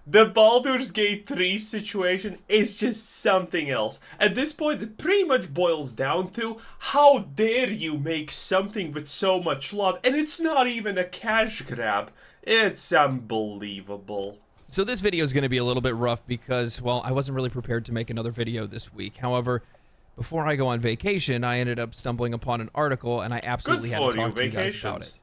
The Baldur's Gate 3 situation is just something else. At this point, it pretty much boils down to how dare you make something with so much love, and it's not even a cash grab. It's unbelievable. So this video is going to be a little bit rough because, well, I wasn't really prepared to make another video this week. However, before I go on vacation, I ended up stumbling upon an article, and I absolutely had to talk to you guys about it.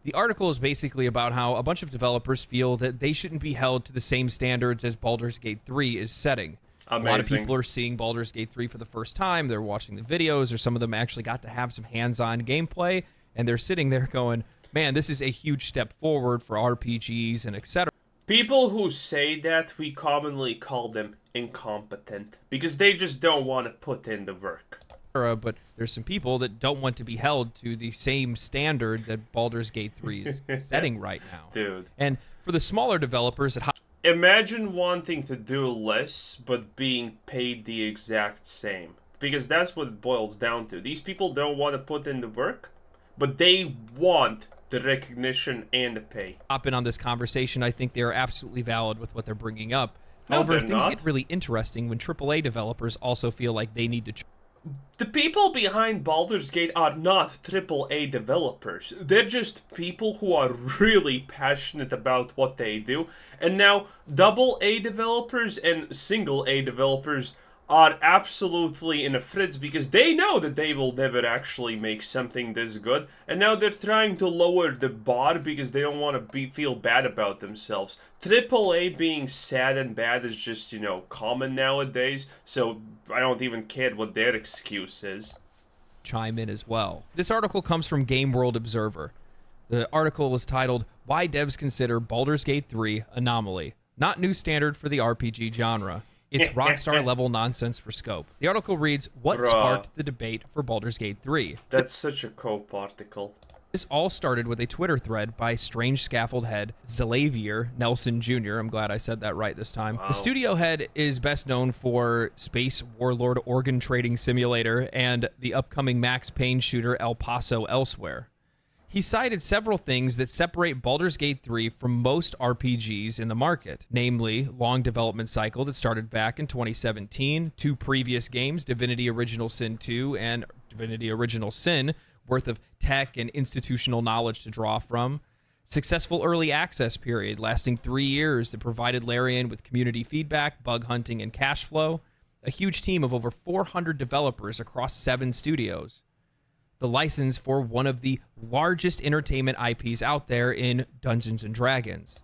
The article is basically about how a bunch of developers feel that they shouldn't be held to the same standards as Baldur's Gate 3 is setting. Amazing. A lot of people are seeing Baldur's Gate 3 for the first time. They're watching the videos, or some of them actually got to have some hands-on gameplay, and they're sitting there going, man, this is a huge step forward for RPGs and etc. People who say that, we commonly call them incompetent, because they just don't want to put in the work. But there's some people that don't want to be held to the same standard that Baldur's Gate 3 is setting right now. Dude. And for the smaller developers at imagine wanting to do less, but being paid the exact same. Because that's what it boils down to. These people don't want to put in the work, but they want the recognition and the pay. Hop in on this conversation, I think they are absolutely valid with what they're bringing up. No, However, they're things not. get really interesting when AAA developers also feel like they need to... The people behind Baldur's Gate are not AAA developers. They're just people who are really passionate about what they do. And now, AA developers and single A developers are absolutely in a fritz because they know that they will never actually make something this good. And now they're trying to lower the bar because they don't want to feel bad about themselves. AAA being sad and bad is just, common nowadays. So I don't even care what their excuse is. Chime in as well. This article comes from Game World Observer. The article is titled, Why Devs Consider Baldur's Gate 3 Anomaly. Not new standard for the RPG genre. It's Rockstar level nonsense for scope. The article reads, what sparked the debate for Baldur's Gate 3? That's such a cope article. This all started with a Twitter thread by Strange Scaffold head Xalavier Nelson Jr. I'm glad I said that right this time. Wow. The studio head is best known for Space Warlord Organ Trading Simulator and the upcoming Max Payne shooter El Paso Elsewhere. He cited several things that separate Baldur's Gate 3 from most RPGs in the market, namely long development cycle that started back in 2017, two previous games, Divinity Original Sin 2 and Divinity Original Sin, worth of tech and institutional knowledge to draw from, successful early access period lasting 3 years that provided Larian with community feedback, bug hunting, and cash flow, a huge team of over 400 developers across 7 studios, the license for one of the largest entertainment IPs out there in Dungeons & Dragons.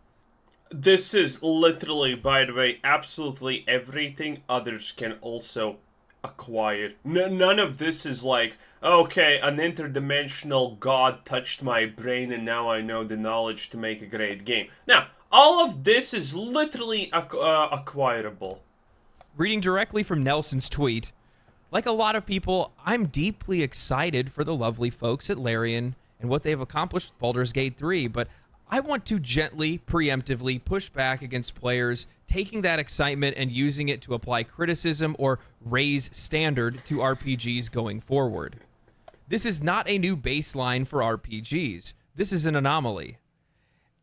This is literally, by the way, absolutely everything others can also acquire. None of this is like, okay, an interdimensional god touched my brain and now I know the knowledge to make a great game. Now, all of this is literally acquirable. Reading directly from Nelson's tweet, like a lot of people, I'm deeply excited for the lovely folks at Larian and what they've accomplished with Baldur's Gate 3, but I want to gently, preemptively push back against players taking that excitement and using it to apply criticism or raise standard to RPGs going forward. This is not a new baseline for RPGs. This is an anomaly.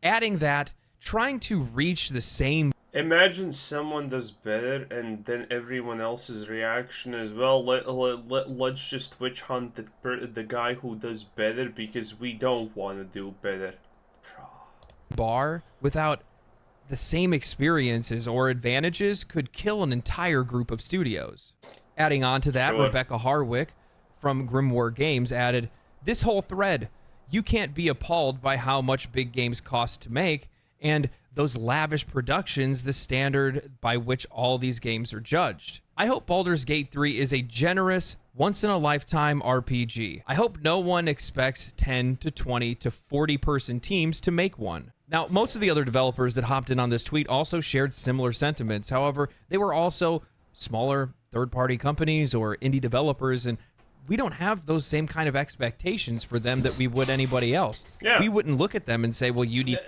Adding that, trying to reach the same... Imagine someone does better and then everyone else's reaction is, well, let's just witch hunt the guy who does better because we don't want to do better. Bar without the same experiences or advantages could kill an entire group of studios. Adding on to that, Sure. Rebecca Harwick from Grimoire Games added, this whole thread, you can't be appalled by how much big games cost to make, and those lavish productions the standard by which all these games are judged. I hope Baldur's Gate 3 is a generous, once-in-a-lifetime RPG. I hope no one expects 10 to 20 to 40-person teams to make one. Now, most of the other developers that hopped in on this tweet also shared similar sentiments. However, they were also smaller third-party companies or indie developers, and we don't have those same kind of expectations for them that we would anybody else. Yeah. We wouldn't look at them and say, well, you need...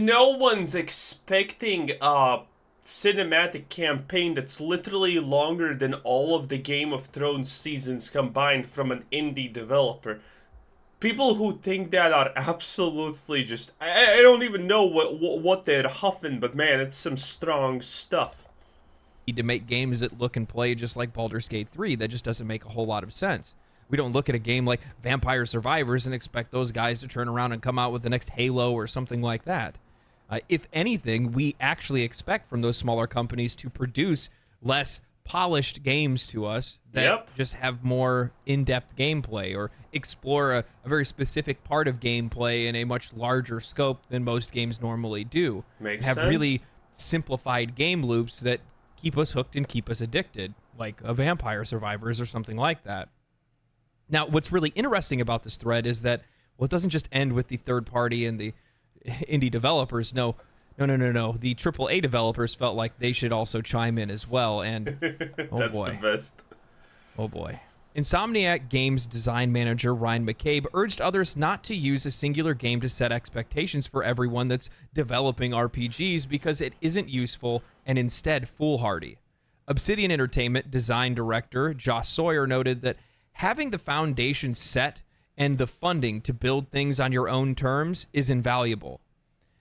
No one's expecting a cinematic campaign that's literally longer than all of the Game of Thrones seasons combined from an indie developer. people who think that are absolutely just... I don't even know what they're huffing, but man, it's some strong stuff. To make games that look and play just like Baldur's Gate 3, that just doesn't make a whole lot of sense. We don't look at a game like Vampire Survivors and expect those guys to turn around and come out with the next Halo or something like that. If anything, we actually expect from those smaller companies to produce less polished games to us that just have more in-depth gameplay or explore a very specific part of gameplay in a much larger scope than most games normally do. Makes have sense. really simplified game loops that keep us hooked and keep us addicted, like a Vampire Survivors or something like that. Now, what's really interesting about this thread is that, well, it doesn't just end with the third party and the indie developers. No. The AAA developers felt like they should also chime in as well, and oh That's boy. the best. Oh boy. Insomniac Games design manager Ryan McCabe urged others not to use a singular game to set expectations for everyone that's developing RPGs because it isn't useful and instead foolhardy. Obsidian Entertainment design director Josh Sawyer noted that having the foundation set and the funding to build things on your own terms is invaluable.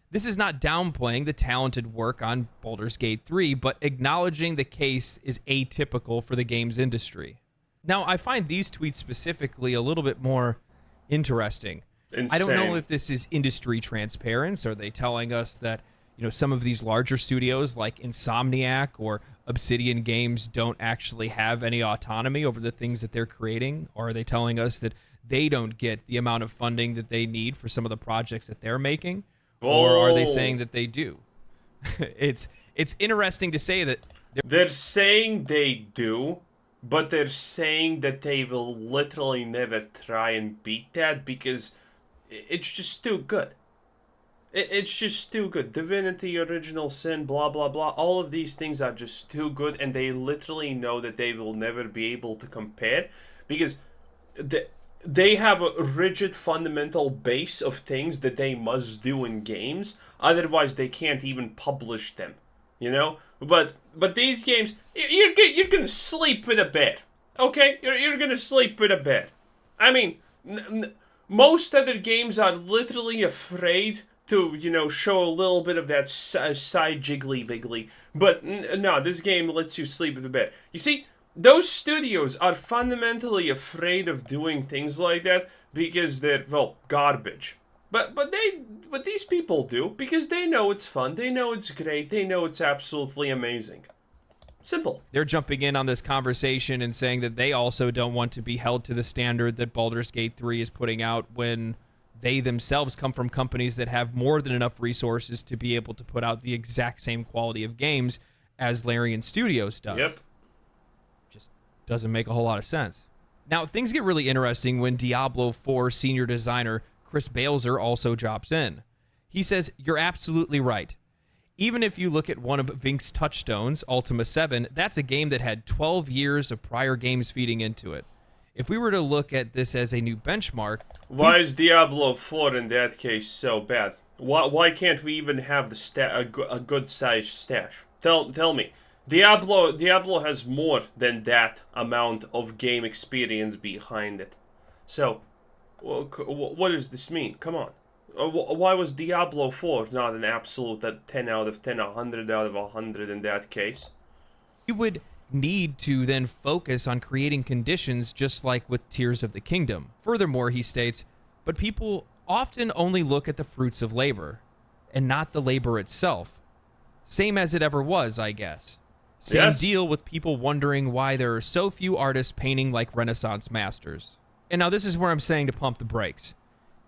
This is not downplaying the talented work on Baldur's Gate 3, but acknowledging the case is atypical for the games industry. Now, I find these tweets specifically a little bit more interesting. Insane. I don't know if this is industry transparency. Are they telling us that, some of these larger studios like Insomniac or Obsidian Games don't actually have any autonomy over the things that they're creating? Or are they telling us that they don't get the amount of funding that they need for some of the projects that they're making? Or are they saying that they do? It's interesting to say that they're saying they do, but they're saying that they will literally never try and beat that because it's just too good. It's just too good. Divinity, Original Sin, blah, blah, blah. All of these things are just too good, and they literally know that they will never be able to compare because they have a rigid fundamental base of things that they must do in games. Otherwise, they can't even publish them, But these games, you're gonna sleep with a bed, okay? You're gonna sleep with a bed. I mean, most other games are literally afraid to, show a little bit of that side jiggly wiggly. But no, this game lets you sleep with a bed. You see, those studios are fundamentally afraid of doing things like that because they're, garbage. But these people do because they know it's fun, they know it's great, they know it's absolutely amazing. Simple. They're jumping in on this conversation and saying that they also don't want to be held to the standard that Baldur's Gate 3 is putting out when they themselves come from companies that have more than enough resources to be able to put out the exact same quality of games as Larian Studios does. Yep. Just doesn't make a whole lot of sense. Now, things get really interesting when Diablo IV senior designer Chris Balzer also drops in. He says, "You're absolutely right. Even if you look at one of Vink's touchstones, Ultima 7, that's a game that had 12 years of prior games feeding into it. If we were to look at this as a new benchmark..." Why is Diablo 4 in that case so bad? Why can't we even have a good-sized stash? Tell me. Diablo has more than that amount of game experience behind it. So, what does this mean? Come on. Why was Diablo 4 not an absolute 10 out of 10, 100 out of 100 in that case? You would need to then focus on creating conditions just like with Tears of the Kingdom. Furthermore, he states, "But people often only look at the fruits of labor and not the labor itself. Same as it ever was, I guess. Same Yes. deal with people wondering why there are so few artists painting like Renaissance masters." And now this is where I'm saying to pump the brakes.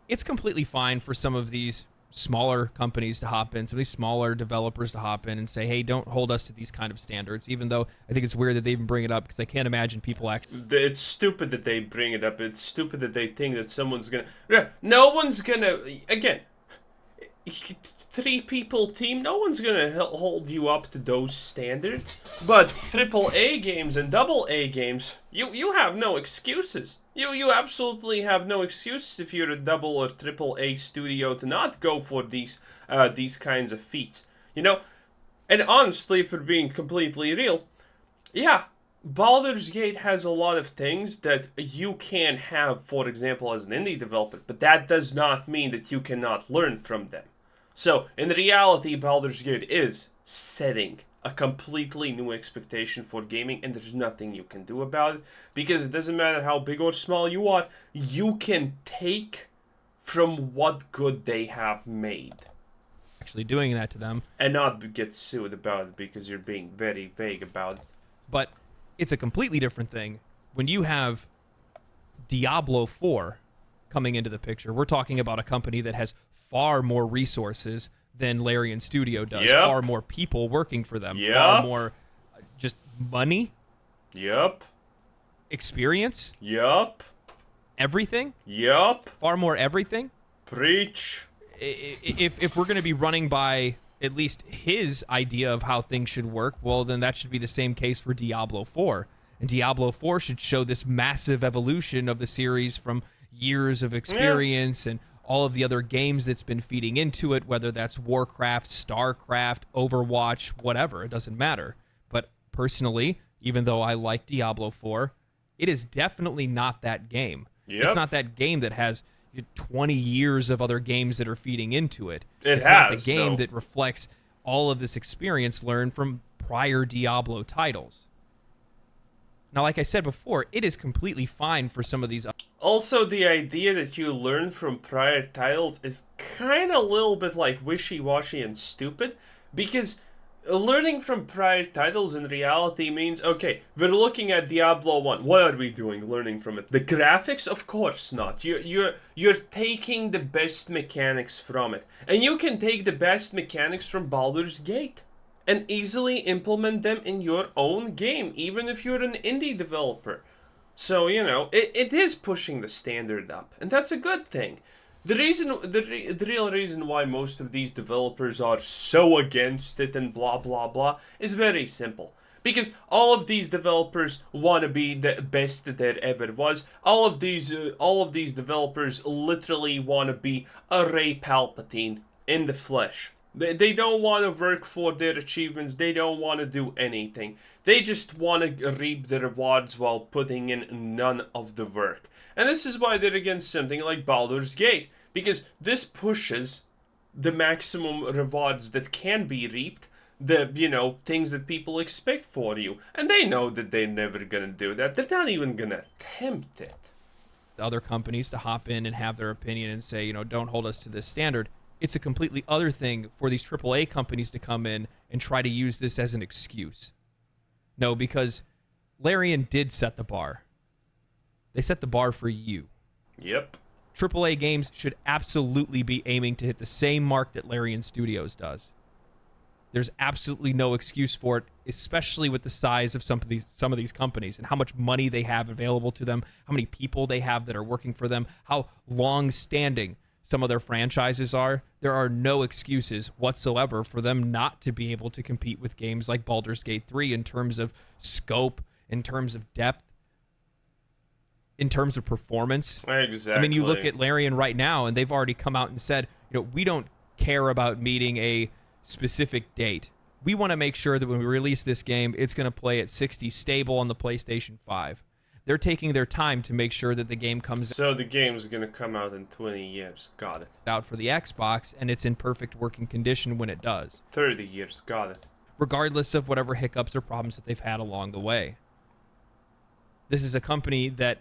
It's completely fine for some of these smaller companies to hop in, some of these smaller developers to hop in and say, hey, don't hold us to these kind of standards, even though I think it's weird that they even bring it up because I can't imagine people actually... It's stupid that they bring it up. It's stupid that they think that someone's gonna... No one's gonna... Again, 3-people team, no one's gonna hold you up to those standards. But AAA games and AA games, you have no excuses. You absolutely have no excuses if you're a double or AAA studio to not go for these kinds of feats. And honestly, for being completely real, yeah, Baldur's Gate has a lot of things that you can have, for example, as an indie developer, but that does not mean that you cannot learn from them. So, in reality, Baldur's Gate is setting a completely new expectation for gaming, and there's nothing you can do about it, because it doesn't matter how big or small you are, you can take from what good they have made. Actually doing that to them. And not get sued about it because you're being very vague about it. But it's a completely different thing when you have Diablo IV coming into the picture. We're talking about a company that has far more resources than Larian Studio does. Yep. Far more people working for them. Yep. Far more just money. Yup. Experience. Yup. Everything. Yup. Far more everything. Preach. If we're going to be running by at least his idea of how things should work, well, then that should be the same case for Diablo 4. And Diablo 4 should show this massive evolution of the series from years of experience and all of the other games that's been feeding into it, whether that's Warcraft, StarCraft, Overwatch, whatever. It doesn't matter. But personally, even though I like Diablo 4, it is definitely not that game. Yep. It's not that game that has 20 years of other games that are feeding into it. It's not the game that reflects all of this experience learned from prior Diablo titles. Now, like I said before, it is completely fine for some of these. Also, the idea that you learn from prior titles is kind of a little bit like wishy-washy and stupid, because learning from prior titles in reality means, okay, we're looking at Diablo 1. What are we doing learning from it? The graphics? Of course not. You're taking the best mechanics from it. And you can take the best mechanics from Baldur's Gate and easily implement them in your own game, even if you're an indie developer. So, it is pushing the standard up, and that's a good thing. The real reason why most of these developers are so against it and blah blah blah is very simple. Because all of these developers want to be the best that there ever was. All of these developers literally want to be a Ray Palpatine in the flesh. They don't want to work for their achievements. They don't want to do anything. They just want to reap the rewards while putting in none of the work. And this is why they're against something like Baldur's Gate, because this pushes the maximum rewards that can be reaped, the, things that people expect for you. And they know that they're never gonna do that. They're not even gonna attempt it. Other companies to hop in and have their opinion and say, don't hold us to this standard. It's a completely other thing for these AAA companies to come in and try to use this as an excuse. No, because Larian did set the bar. They set the bar for you. Yep. AAA games should absolutely be aiming to hit the same mark that Larian Studios does. There's absolutely no excuse for it, especially with the size of some of these companies and how much money they have available to them, how many people they have that are working for them, how long-standing some of their franchises are. There are no excuses whatsoever for them not to be able to compete with games like Baldur's Gate 3 in terms of scope, in terms of depth, in terms of performance. Exactly. I mean, you look at Larian right now, and they've already come out and said, we don't care about meeting a specific date. We want to make sure that when we release this game, it's going to play at 60 stable on the PlayStation 5. They're taking their time to make sure that the game comes So the game's going to come out in 20 years. Got it. out for the Xbox, and it's in perfect working condition when it does. 30 years. Got it. Regardless of whatever hiccups or problems that they've had along the way. This is a company that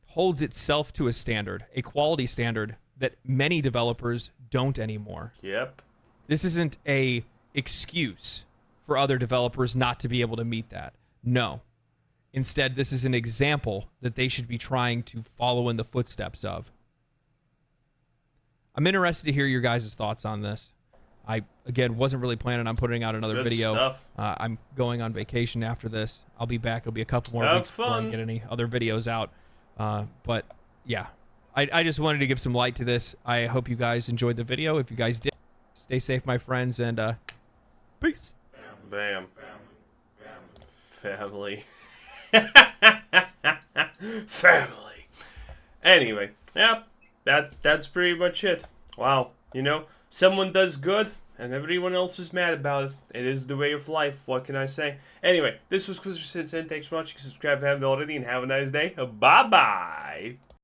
holds itself to a standard, a quality standard that many developers don't anymore. Yep. This isn't a excuse for other developers not to be able to meet that. No. Instead, this is an example that they should be trying to follow in the footsteps of. I'm interested to hear your guys' thoughts on this. I, again, wasn't really planning on putting out another Good video. stuff. I'm going on vacation after this. I'll be back. It'll be a couple more Have weeks before I fun. get any other videos out. But, yeah. I just wanted to give some light to this. I hope you guys enjoyed the video. If you guys did, stay safe, my friends, and peace. Bam. Family. Family. Anyway, yep, that's pretty much it. Wow, someone does good, and everyone else is mad about it. It is the way of life. What can I say? Anyway, this was Quizzer Citizen. Thanks for watching. Subscribe if you haven't already, and have a nice day. Bye-bye.